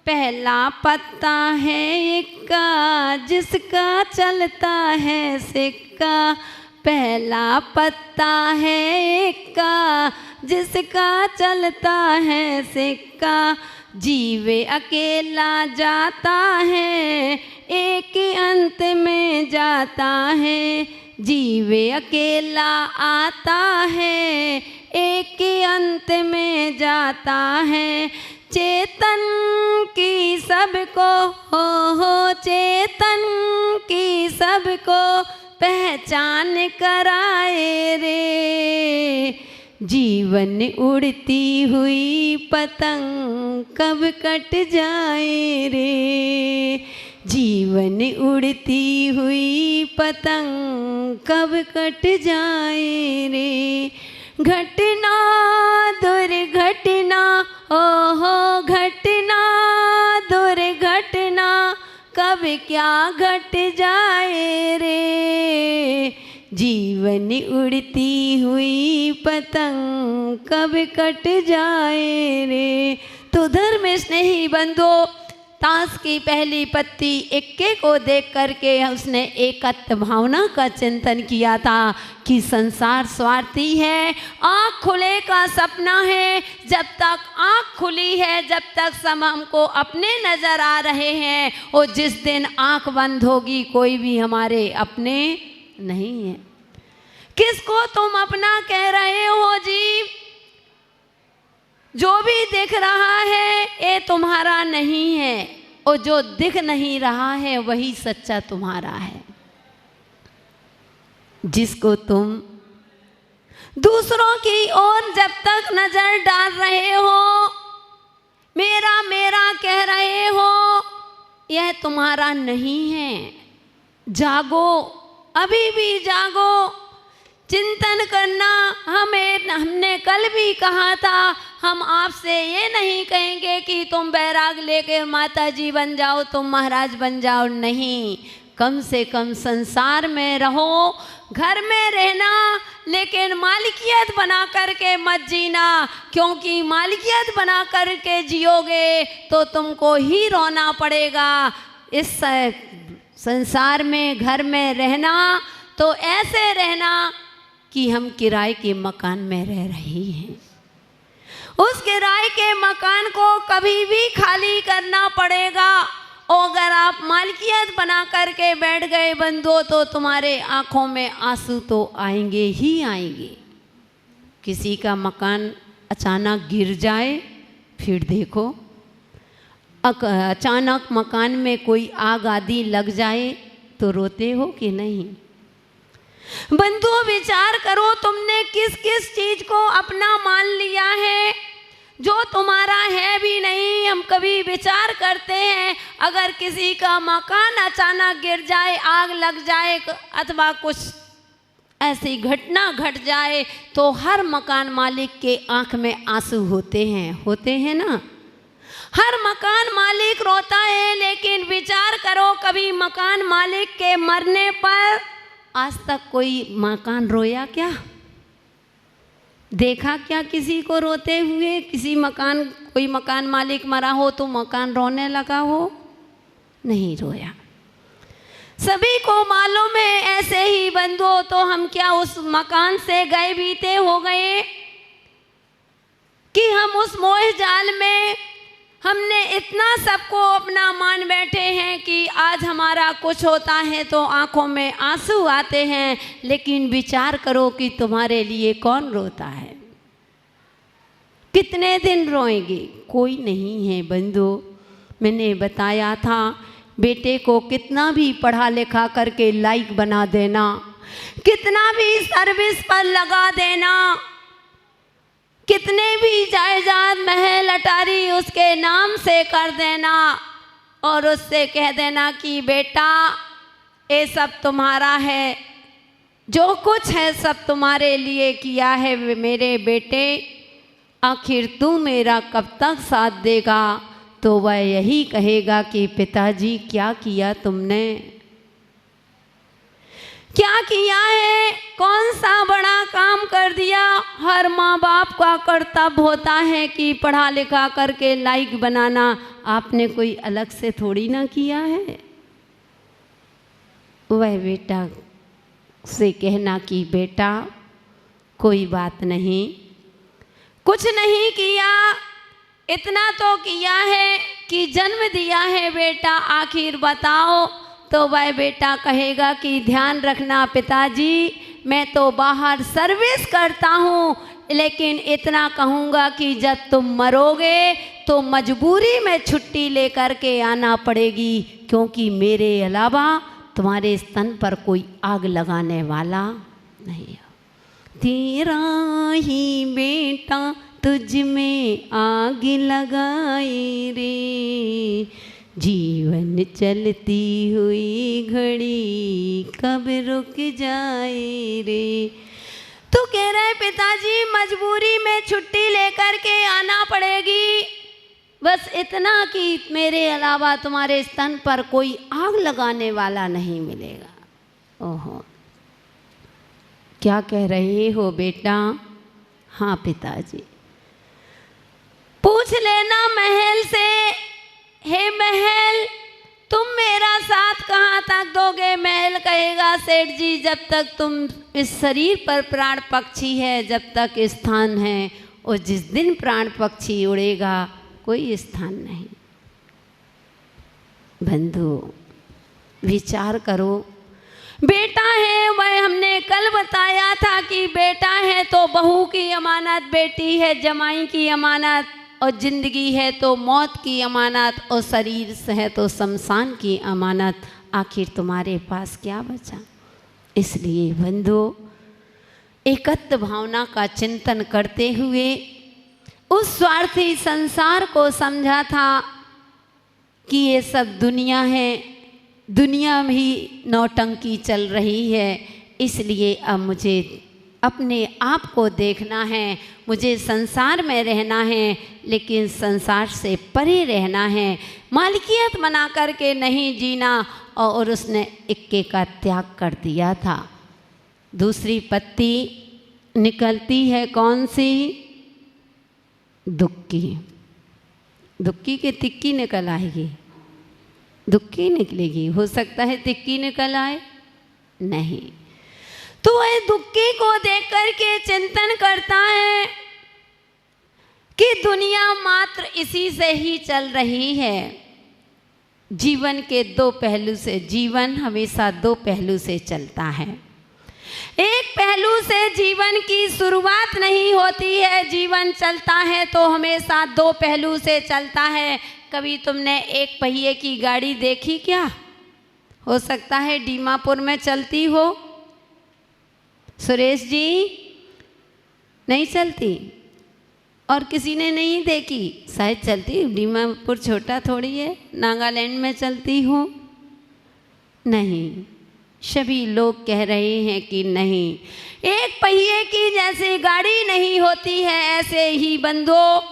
पहला पत्ता है इक्का, जिसका चलता है सिक्का। पहला पत्ता है इक्का, जिसका चलता है सिक्का। जीवे अकेला जाता है, एक अंत में जाता है। जीवे अकेला आता है, एक अंत में जाता है। चेतन की सबको हो चेतन की सबको पहचान कराए रे। जीवन उड़ती हुई पतंग कब कट जाए रे। जीवन उड़ती हुई पतंग कब कट जाए रे। घटना दुर्घटना हो घटना दुर्घटना कब क्या घट जाए रे। जीवन उड़ती हुई पतंग कब कट जाए रे। तो धर्म स्नेही बंधुओं, ताश की पहली पत्ती इक्के को देख करके उसने एकत्व भावना का चिंतन किया था कि संसार स्वार्थी है, आँख खुले का सपना है। जब तक आँख खुली है, जब तक सब हमको अपने नज़र आ रहे हैं, और जिस दिन आँख बंद होगी कोई भी हमारे अपने नहीं है। किसको तुम अपना कह रहे हो जी? जो भी दिख रहा है ये तुम्हारा नहीं है, और जो दिख नहीं रहा है वही सच्चा तुम्हारा है। जिसको तुम दूसरों की ओर जब तक नजर डाल रहे हो, मेरा मेरा कह रहे हो, यह तुम्हारा नहीं है। जागो, अभी भी जागो, चिंतन करना। हमने कल भी कहा था, हम आपसे ये नहीं कहेंगे कि तुम बैराग लेकर माता जी बन जाओ, तुम महाराज बन जाओ, नहीं। कम से कम संसार में रहो, घर में रहना, लेकिन मालिकियत बना करके मत जीना, क्योंकि मालिकियत बना करके जियोगे तो तुमको ही रोना पड़ेगा। इस संसार में घर में रहना तो ऐसे रहना कि हम किराए के मकान में रह रहे हैं। उस किराए के मकान को कभी भी खाली करना पड़ेगा, और अगर आप मालिकियत बना करके बैठ गए बंधुओं, तो तुम्हारे आँखों में आंसू तो आएंगे ही आएंगे। किसी का मकान अचानक गिर जाए, फिर देखो, अचानक मकान में कोई आग आदि लग जाए तो रोते हो कि नहीं? बंधुओं, विचार करो, तुमने किस किस चीज को अपना मान लिया है जो तुम्हारा है भी नहीं। हम कभी विचार करते हैं, अगर किसी का मकान अचानक गिर जाए, आग लग जाए, अथवा कुछ ऐसी घटना घट जाए, तो हर मकान मालिक के आंख में आंसू होते हैं ना। हर मकान मालिक रोता है, लेकिन विचार करो, कभी मकान मालिक के मरने पर आज तक कोई मकान रोया क्या? देखा क्या किसी को रोते हुए? कोई मकान मालिक मरा हो तो मकान रोने लगा हो? नहीं रोया। सभी को मालूम है ऐसे ही बंधुओं, तो हम क्या उस मकान से गए बीते हो गए कि हम उस मोह जाल में हमने इतना सबको अपना मान बैठे हैं कि आज हमारा कुछ होता है तो आंखों में आंसू आते हैं। लेकिन विचार करो कि तुम्हारे लिए कौन रोता है? कितने दिन रोएंगे? कोई नहीं है बंधु। मैंने बताया था, बेटे को कितना भी पढ़ा लिखा करके लायक बना देना, कितना भी सर्विस पर लगा देना, कितने भी जायदाद महल अटारी उसके नाम से कर देना, और उससे कह देना कि बेटा ये सब तुम्हारा है, जो कुछ है सब तुम्हारे लिए किया है मेरे बेटे, आखिर तू मेरा कब तक साथ देगा? तो वह यही कहेगा कि पिताजी क्या किया तुमने, क्या किया है, कौन सा बड़ा काम कर दिया? हर माँ बाप का कर्तव्य होता है कि पढ़ा लिखा करके लायक बनाना आपने कोई अलग से थोड़ी ना किया है। वह बेटा से कहना कि बेटा कोई बात नहीं, कुछ नहीं किया, इतना तो किया है कि जन्म दिया है बेटा, आखिर बताओ। तो वह बेटा कहेगा कि ध्यान रखना पिताजी, मैं तो बाहर सर्विस करता हूँ, लेकिन इतना कहूँगा कि जब तुम मरोगे तो मजबूरी में छुट्टी लेकर के आना पड़ेगी, क्योंकि मेरे अलावा तुम्हारे स्तन पर कोई आग लगाने वाला नहीं है। तेरा ही बेटा तुझ में आग लगाए रे, जीवन चलती हुई घड़ी कब रुक जाए रे। तो कह रहे पिताजी मजबूरी में छुट्टी लेकर के आना पड़ेगी, बस इतना कि मेरे अलावा तुम्हारे स्तन पर कोई आग लगाने वाला नहीं मिलेगा। ओहो, क्या कह रहे हो बेटा? हाँ पिताजी। पूछ लेना महल से, हे महल तुम मेरा साथ कहाँ तक दोगे? महल कहेगा सेठ जी जब तक तुम इस शरीर पर प्राण पक्षी है, जब तक स्थान है, और जिस दिन प्राण पक्षी उड़ेगा कोई स्थान नहीं। बंधु विचार करो, बेटा है वह हमने कल बताया था कि बेटा है तो बहू की अमानत, बेटी है जमाई की अमानत, और जिंदगी है तो मौत की अमानत, और शरीर है तो शमशान की अमानत। आखिर तुम्हारे पास क्या बचा? इसलिए बंधु एकत्व भावना का चिंतन करते हुए उस स्वार्थी संसार को समझा था कि ये सब दुनिया है, दुनिया भी नौटंकी चल रही है, इसलिए अब मुझे अपने आप को देखना है, मुझे संसार में रहना है, लेकिन संसार से परे रहना है, मालिकियत बना करके नहीं जीना। और उसने इक्के का त्याग कर दिया था। दूसरी पत्ती निकलती है कौन सी? दुक्की। दुक्की के तिक्की निकल आएगी, दुक्की निकलेगी। हो सकता है तिक्की निकल आए, नहीं। तो वह दुक्की को देख कर के चिंतन करता है कि दुनिया मात्र इसी से ही चल रही है। जीवन के दो पहलू से, जीवन हमेशा दो पहलू से चलता है। एक पहलू से जीवन की शुरुआत नहीं होती है, जीवन चलता है तो हमेशा दो पहलू से चलता है। कभी तुमने एक पहिए की गाड़ी देखी क्या? हो सकता है दीमापुर में चलती हो, सुरेश जी नहीं चलती, और किसी ने नहीं देखी, शायद चलती। दीमापुर छोटा थोड़ी है, नागालैंड में चलती हो, नहीं। सभी लोग कह रहे हैं कि नहीं, एक पहिए की जैसे गाड़ी नहीं होती है, ऐसे ही बंधो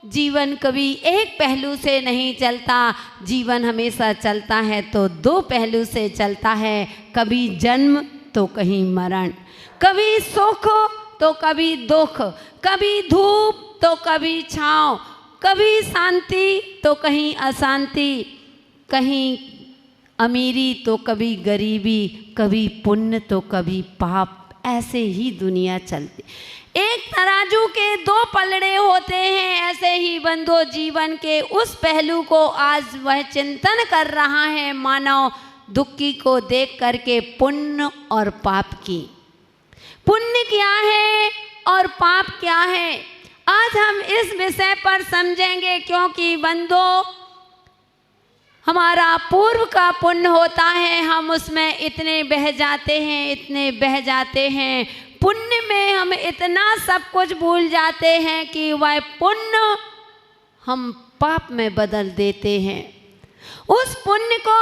जीवन कभी एक पहलू से नहीं चलता। जीवन हमेशा चलता है तो दो पहलू से चलता है। कभी जन्म तो कहीं मरण, कभी सुख तो कभी दुख, कभी धूप तो कभी छाँव, कभी शांति तो कहीं अशांति, कहीं अमीरी तो कभी गरीबी, कभी पुण्य तो कभी पाप। ऐसे ही दुनिया चलती। एक तराजू के दो पलड़े होते हैं, ऐसे ही बंधो जीवन के उस पहलू को आज वह चिंतन कर रहा है मानव, दुखी को देख करके, पुण्य और पाप की। पुण्य क्या है और पाप क्या है, आज हम इस विषय पर समझेंगे। क्योंकि बंधो हमारा पूर्व का पुण्य होता है, हम उसमें इतने बह जाते हैं, इतने बह जाते हैं, पुण्य में हम इतना सब कुछ भूल जाते हैं कि वह पुण्य हम पाप में बदल देते हैं। उस पुण्य को,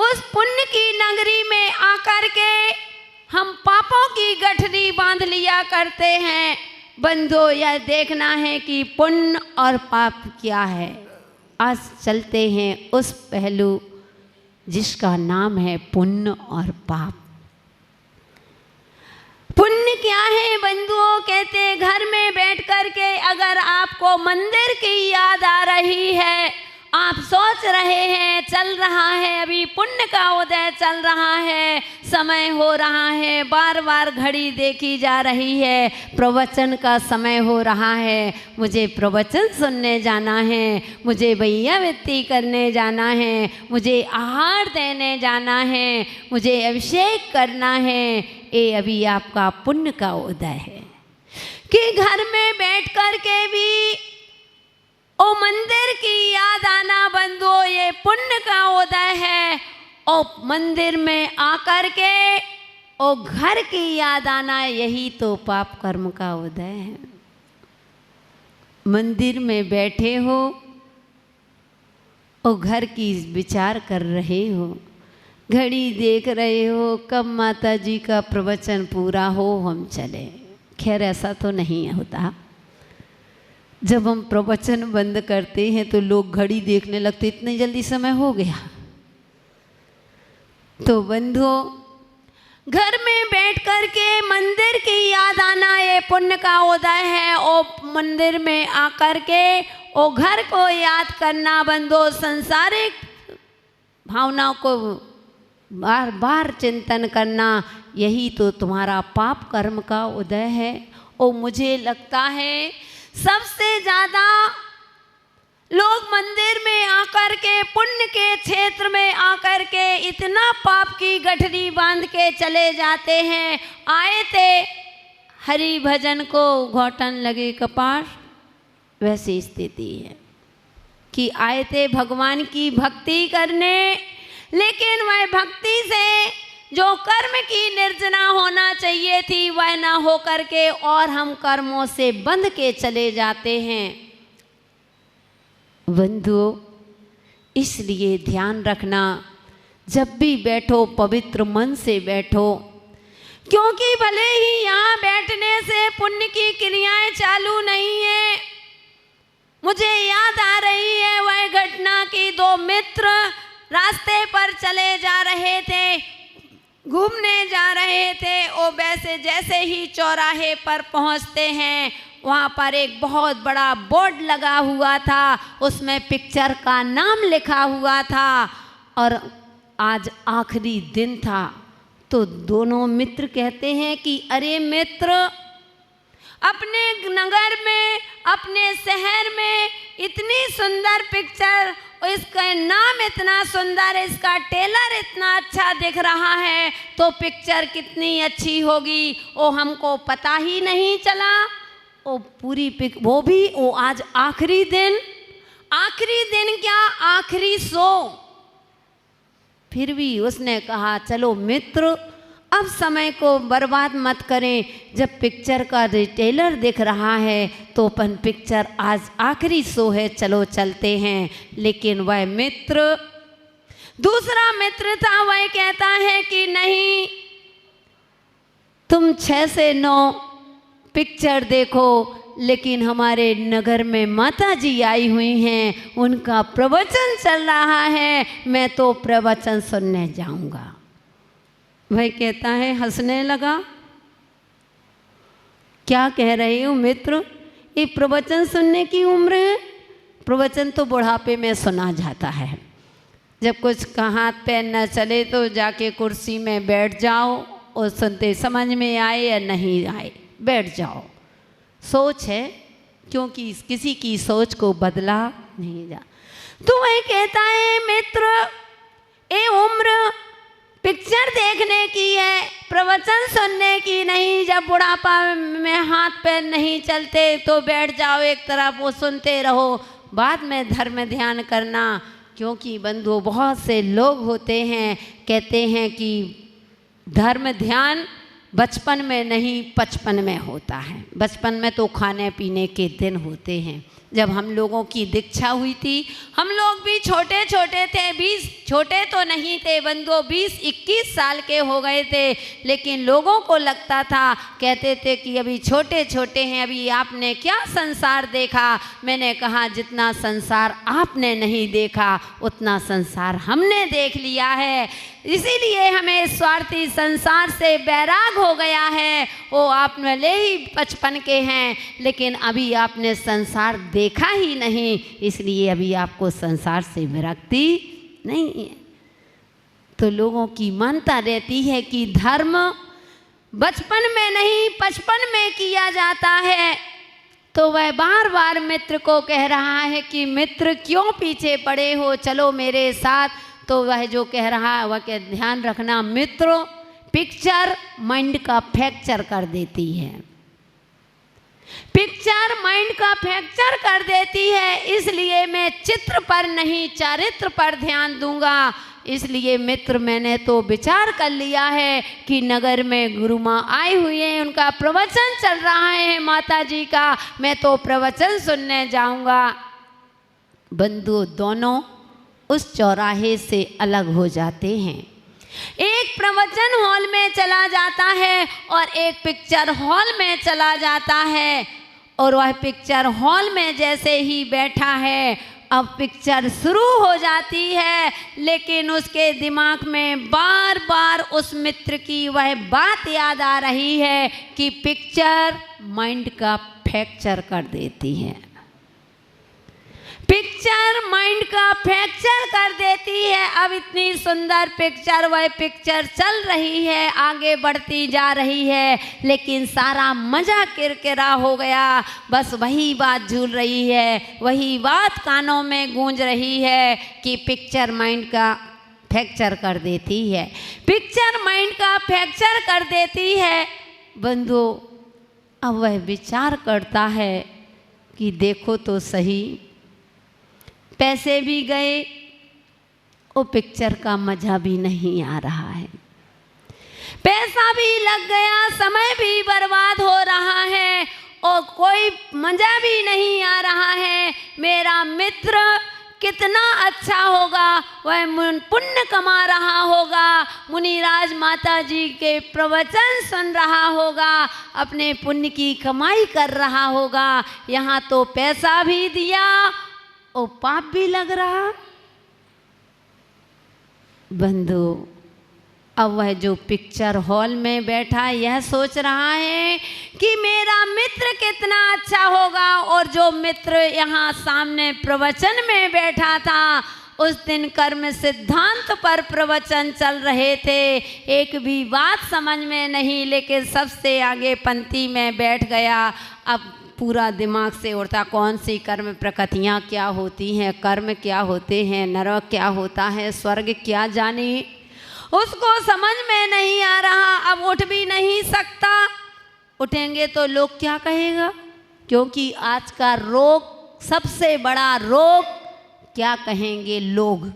उस पुण्य की नगरी में आकर के हम पापों की गठरी बांध लिया करते हैं। बंधो यह देखना है कि पुण्य और पाप क्या है। आज चलते हैं उस पहलू जिसका नाम है पुण्य और पाप। पुण्य क्या है बंधुओं? कहते घर में बैठ कर के अगर आपको मंदिर की याद आ रही है, आप सोच रहे हैं चल रहा है, अभी पुण्य का उदय चल रहा है, समय हो रहा है, बार बार घड़ी देखी जा रही है, प्रवचन का समय हो रहा है, मुझे प्रवचन सुनने जाना है, मुझे भैयावृत्ति करने जाना है, मुझे आहार देने जाना है, मुझे अभिषेक करना है। ये अभी आपका पुण्य का उदय है कि घर में बैठ कर के भी ओ मंदिर की याद आना बंधुओं, ये पुण्य का उदय है। ओ मंदिर में आकर के ओ घर की याद आना, यही तो पाप कर्म का उदय है। मंदिर में बैठे हो ओ घर की विचार कर रहे हो, घड़ी देख रहे हो कब माता जी का प्रवचन पूरा हो हम चले। खैर ऐसा तो नहीं होता। जब हम प्रवचन बंद करते हैं तो लोग घड़ी देखने लगते, इतनी जल्दी समय हो गया। तो बंधुओं, घर में बैठ कर के मंदिर की याद आना ये पुण्य का उदय है। ओ मंदिर में आकर के ओ घर को याद करना बंधुओं, संसारिक भावनाओं को बार बार चिंतन करना, यही तो तुम्हारा पाप कर्म का उदय है। ओ मुझे लगता है सबसे ज़्यादा लोग मंदिर में आकर के, पुण्य के क्षेत्र में आकर के इतना पाप की गठरी बांध के चले जाते हैं। आए थे हरि भजन को घोटन लगे कपार, वैसी स्थिति है कि आए थे भगवान की भक्ति करने, लेकिन वह भक्ति से जो कर्म की निर्जना होना चाहिए थी वह ना हो करके और हम कर्मों से बंध के चले जाते हैं। बंधुओं, इसलिए ध्यान रखना, जब भी बैठो पवित्र मन से बैठो, क्योंकि भले ही यहाँ बैठने से पुण्य की क्रियाएं चालू नहीं है। मुझे याद आ रही है वह घटना कि दो मित्र रास्ते पर चले जा रहे थे, घूमने जा रहे थे। ओ वैसे जैसे ही चौराहे पर पहुंचते हैं, वहाँ पर एक बहुत बड़ा बोर्ड लगा हुआ था, उसमें पिक्चर का नाम लिखा हुआ था और आज आखिरी दिन था। तो दोनों मित्र कहते हैं कि अरे मित्र, अपने नगर में, अपने शहर में इतनी सुंदर पिक्चर, इसका नाम इतना सुंदर, इसका ट्रेलर इतना अच्छा दिख रहा है, तो पिक्चर कितनी अच्छी होगी, वो हमको पता ही नहीं चला। वो पूरी वो भी वो आज आखिरी दिन क्या, आखिरी शो। फिर भी उसने कहा चलो मित्र, अब समय को बर्बाद मत करें, जब पिक्चर का रिटेलर दिख रहा है तो अपन पिक्चर आज आखिरी शो है, चलो चलते हैं। लेकिन वह मित्र, दूसरा मित्र था, वह कहता है कि नहीं, तुम 6 से 9 पिक्चर देखो, लेकिन हमारे नगर में माता जी आई हुई हैं, उनका प्रवचन चल रहा है, मैं तो प्रवचन सुनने जाऊंगा। वह कहता है, हंसने लगा, क्या कह रहे हो मित्र, ये प्रवचन सुनने की उम्र है? प्रवचन तो बुढ़ापे में सुना जाता है, जब कुछ हाथ पैर न चले तो जाके कुर्सी में बैठ जाओ और सुनते, समझ में आए या नहीं आए बैठ जाओ। सोच है, क्योंकि किसी की सोच को बदला नहीं जा। तो वह कहता है मित्र, ये उम्र पिक्चर देखने की है, प्रवचन सुनने की नहीं। जब बुढ़ापा में हाथ पैर नहीं चलते तो बैठ जाओ एक तरफ, वो सुनते रहो, बाद में धर्म ध्यान करना। क्योंकि बंधुओं, बहुत से लोग होते हैं कहते हैं कि धर्म ध्यान बचपन में नहीं 55 में होता है। बचपन में तो खाने पीने के दिन होते हैं। जब हम लोगों की दीक्षा हुई थी, हम लोग भी छोटे छोटे थे, 20 छोटे तो नहीं थे बंधुओं, 20-21 साल के हो गए थे, लेकिन लोगों को लगता था, कहते थे कि अभी छोटे छोटे हैं, अभी आपने क्या संसार देखा। मैंने कहा जितना संसार आपने नहीं देखा उतना संसार हमने देख लिया है। इसीलिए हमें स्वार्थी संसार से बैराग हो गया है, वो आप भले ही 55 के हैं लेकिन अभी आपने संसार देखा ही नहीं, इसलिए अभी आपको संसार से विरक्ति नहीं है। तो लोगों की मान्यता रहती है कि धर्म बचपन में नहीं 55 में किया जाता है। तो वह बार बार मित्र को कह रहा है कि मित्र क्यों पीछे पड़े हो, चलो मेरे साथ। तो वह जो कह रहा है वह क्या, ध्यान रखना मित्रों, पिक्चर माइंड का फ्रैक्चर कर देती है, पिक्चर माइंड का फ्रैक्चर कर देती है। इसलिए मैं चित्र पर नहीं चरित्र पर ध्यान दूंगा। इसलिए मित्र मैंने तो विचार कर लिया है कि नगर में गुरु माँ आए हुए हैं, उनका प्रवचन चल रहा है माता जी का, मैं तो प्रवचन सुनने जाऊंगा। बंधु दोनों उस चौराहे से अलग हो जाते हैं। एक प्रवचन हॉल में चला जाता है और एक पिक्चर हॉल में चला जाता है। और वह पिक्चर हॉल में जैसे ही बैठा है, अब पिक्चर शुरू हो जाती है, लेकिन उसके दिमाग में बार बार उस मित्र की वह बात याद आ रही है कि पिक्चर माइंड का फ्रैक्चर कर देती है, पिक्चर माइंड का फ्रैक्चर कर देती है। अब इतनी सुंदर पिक्चर, वह पिक्चर चल रही है, आगे बढ़ती जा रही है, लेकिन सारा मजा किरकिरा हो गया। बस वही बात झूल रही है, वही बात कानों में गूंज रही है कि पिक्चर माइंड का फ्रैक्चर कर देती है, पिक्चर माइंड का फ्रैक्चर कर देती है। बंधु अब वह विचार करता है कि देखो तो सही, पैसे भी गए, वो पिक्चर का मज़ा भी नहीं आ रहा है, पैसा भी लग गया, समय भी बर्बाद हो रहा है और कोई मज़ा भी नहीं आ रहा है। मेरा मित्र कितना अच्छा होगा, वह पुण्य कमा रहा होगा, मुनिराज माता जी के प्रवचन सुन रहा होगा, अपने पुण्य की कमाई कर रहा होगा। यहाँ तो पैसा भी दिया और पाप भी लग रहा। बंधु अब वह जो पिक्चर हॉल में बैठा यह सोच रहा है कि मेरा मित्र कितना अच्छा होगा, और जो मित्र यहाँ सामने प्रवचन में बैठा था, उस दिन कर्म सिद्धांत पर प्रवचन चल रहे थे, एक भी बात समझ में नहीं, लेकिन सबसे आगे पंक्ति में बैठ गया। अब पूरा दिमाग से उड़ता, कौन सी कर्म प्रकृतियाँ क्या होती हैं, कर्म क्या होते हैं, नरक क्या होता है, स्वर्ग क्या जाने, उसको समझ में नहीं आ रहा। अब उठ भी नहीं सकता, उठेंगे तो लोग क्या कहेगा, क्योंकि आज का रोग, सबसे बड़ा रोग क्या कहेंगे लोग।